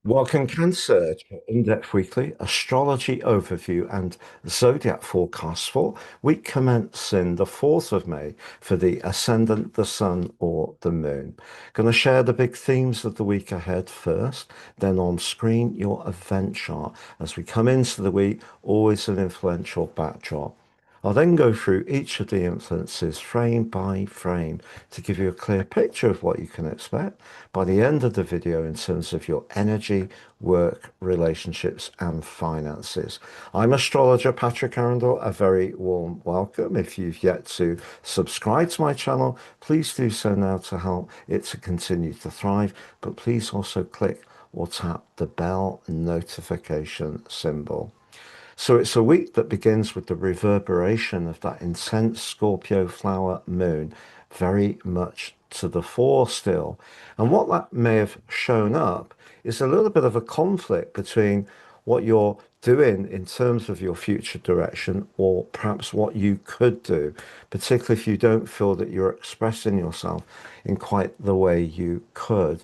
Welcome, Cancer, to In-Depth Weekly Astrology Overview and Zodiac Forecast for week commencing the 4th of May for the Ascendant, the Sun, or the Moon. Going to share the big themes of the week ahead first, then on screen your event chart. As we come into the week, always an influential backdrop. I'll then go through each of the influences frame by frame to give you a clear picture of what you can expect by the end of the video in terms of your energy, work, relationships, and finances. I'm astrologer Patrick Arundel. A very warm welcome. If you've yet to subscribe to my channel, please do so now to help it to continue to thrive. But please also click or tap the bell notification symbol. So it's a week that begins with the reverberation of that intense Scorpio flower moon, very much to the fore still. And what that may have shown up is a little bit of a conflict between what you're doing in terms of your future direction or perhaps what you could do, particularly if you don't feel that you're expressing yourself in quite the way you could.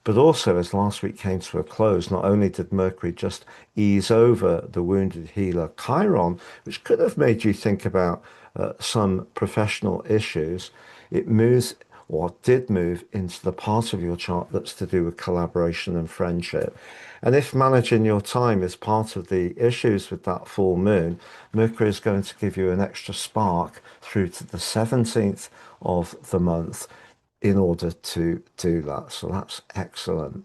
But also, as last week came to a close, not only did Mercury just ease over the wounded healer Chiron, which could have made you think about some professional issues, it moves or did move into the part of your chart that's to do with collaboration and friendship. And if managing your time is part of the issues with that full moon, Mercury is going to give you an extra spark through to the 17th of the month in order to do that. So that's excellent.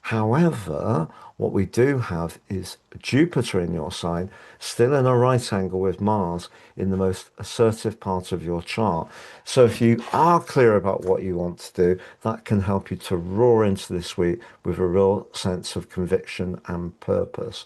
However, what we do have is Jupiter in your sign, still in a right angle with Mars in the most assertive part of your chart. So if you are clear about what you want to do, that can help you to roar into this week with a real sense of conviction and purpose.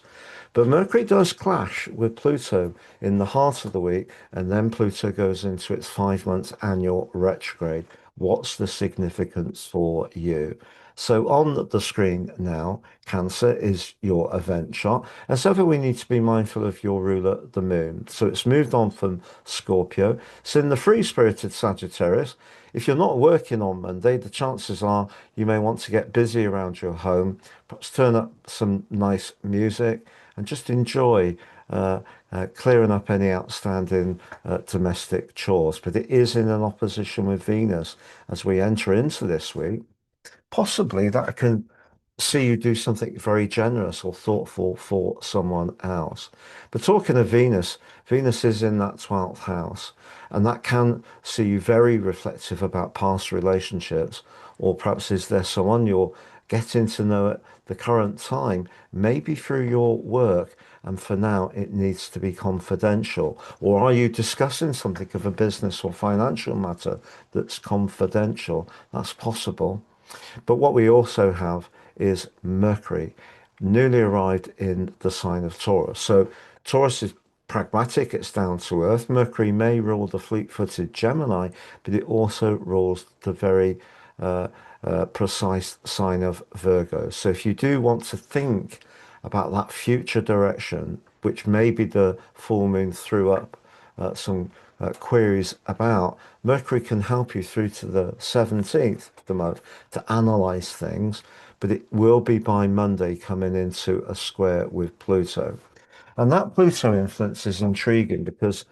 But Mercury does clash with Pluto in the heart of the week, and then Pluto goes into its 5 months annual retrograde. What's the significance for you? So on the screen now, Cancer is your event chart. As ever, we need to be mindful of your ruler, the moon. So it's moved on from Scorpio. So in the free-spirited Sagittarius, if you're not working on Monday, the chances are you may want to get busy around your home, perhaps turn up some nice music and just enjoy clearing up any outstanding domestic chores. But it is in an opposition with Venus as we enter into this week. Possibly that can see you do something very generous or thoughtful for someone else. But talking of Venus, Venus is in that 12th house, and that can see you very reflective about past relationships, or perhaps is there someone you're getting to know at the current time, maybe through your work, and for now it needs to be confidential. Or are you discussing something of a business or financial matter that's confidential? That's possible. But what we also have is Mercury, newly arrived in the sign of Taurus. So Taurus is pragmatic, it's down to earth. Mercury may rule the fleet-footed Gemini, but it also rules the very precise sign of Virgo. So if you do want to think about that future direction, which maybe the full moon threw up some queries about, Mercury can help you through to the 17th of the month to analyze things, but it will be by Monday coming into a square with Pluto. And that Pluto influence is intriguing because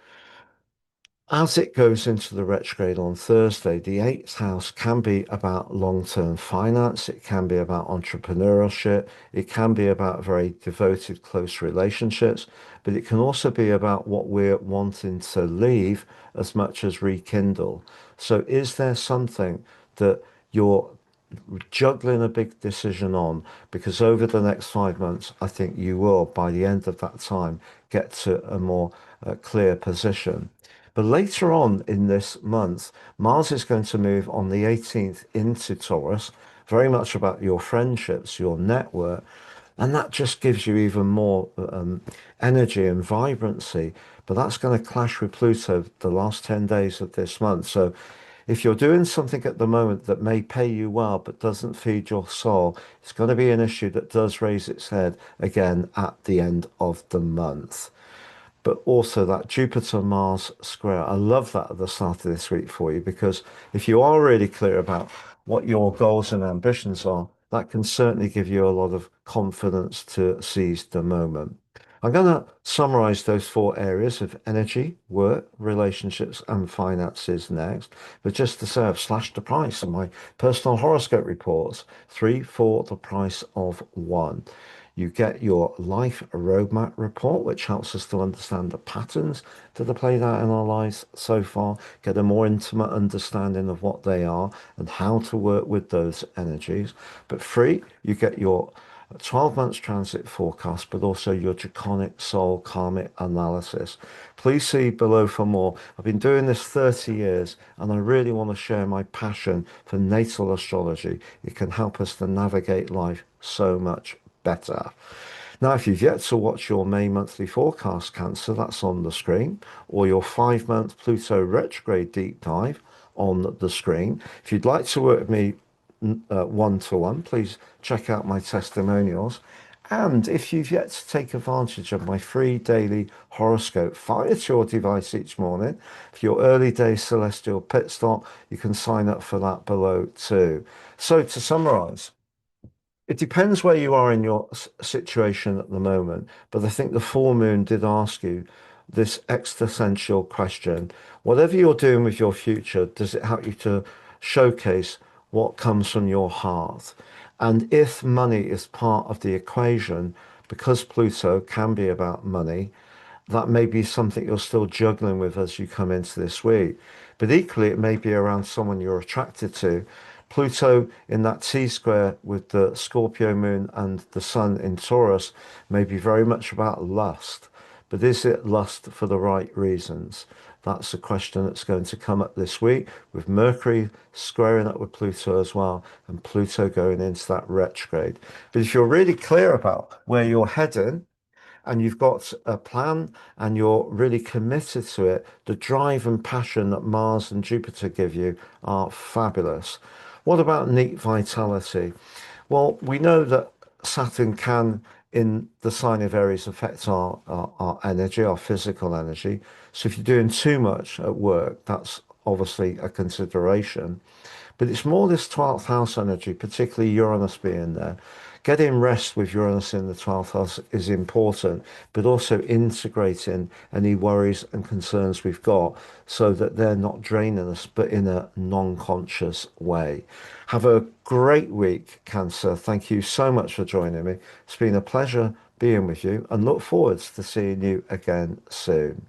as it goes into the retrograde on Thursday, the eighth house can be about long-term finance. It can be about entrepreneurship. It can be about very devoted, close relationships, but it can also be about what we're wanting to leave as much as rekindle. So is there something that you're juggling a big decision on? Because over the next 5 months, I think you will, by the end of that time, get to a more clear position. But later on in this month, Mars is going to move on the 18th into Taurus, very much about your friendships, your network, and that just gives you even more energy and vibrancy. But that's going to clash with Pluto the last 10 days of this month. So if you're doing something at the moment that may pay you well but doesn't feed your soul, it's going to be an issue that does raise its head again at the end of the month. But also that Jupiter Mars square. I love that at the start of this week for you because if you are really clear about what your goals and ambitions are, that can certainly give you a lot of confidence to seize the moment. I'm going to summarize those four areas of energy, work, relationships, and finances next. But just to say, I've slashed the price of my personal horoscope reports, three for the price of one. You get your life roadmap report, which helps us to understand the patterns that are played out in our lives so far, get a more intimate understanding of what they are and how to work with those energies. But free, you get your 12 months transit forecast, but also your draconic soul karmic analysis. Please see below for more. I've been doing this 30 years and I really want to share my passion for natal astrology. It can help us to navigate life so much better. Now, if you've yet to watch your May monthly forecast, Cancer, that's on the screen, or your 5 month Pluto retrograde deep dive on the screen. If you'd like to work with me one to one, please check out my testimonials. And if you've yet to take advantage of my free daily horoscope fired to your device each morning for your early day celestial pit stop, you can sign up for that below too. So to summarize, it depends where you are in your situation at the moment, but I think the full moon did ask you this existential question. Whatever you're doing with your future, does it help you to showcase what comes from your heart? And if money is part of the equation, because Pluto can be about money, that may be something you're still juggling with as you come into this week. But equally, it may be around someone you're attracted to. Pluto in that T square with the Scorpio moon and the sun in Taurus may be very much about lust. But is it lust for the right reasons? That's a question that's going to come up this week with Mercury squaring up with Pluto as well, and Pluto going into that retrograde. But if you're really clear about where you're heading, and you've got a plan and you're really committed to it, the drive and passion that Mars and Jupiter give you are fabulous. What about neat vitality? Well, we know that Saturn can, in the sign of Aries, affect our energy, our physical energy. So if you're doing too much at work, that's obviously a consideration. But it's more this 12th house energy, particularly Uranus being there. Getting rest with Uranus in the 12th house is important, but also integrating any worries and concerns we've got so that they're not draining us, but in a non-conscious way. Have a great week, Cancer. Thank you so much for joining me. It's been a pleasure being with you and look forward to seeing you again soon.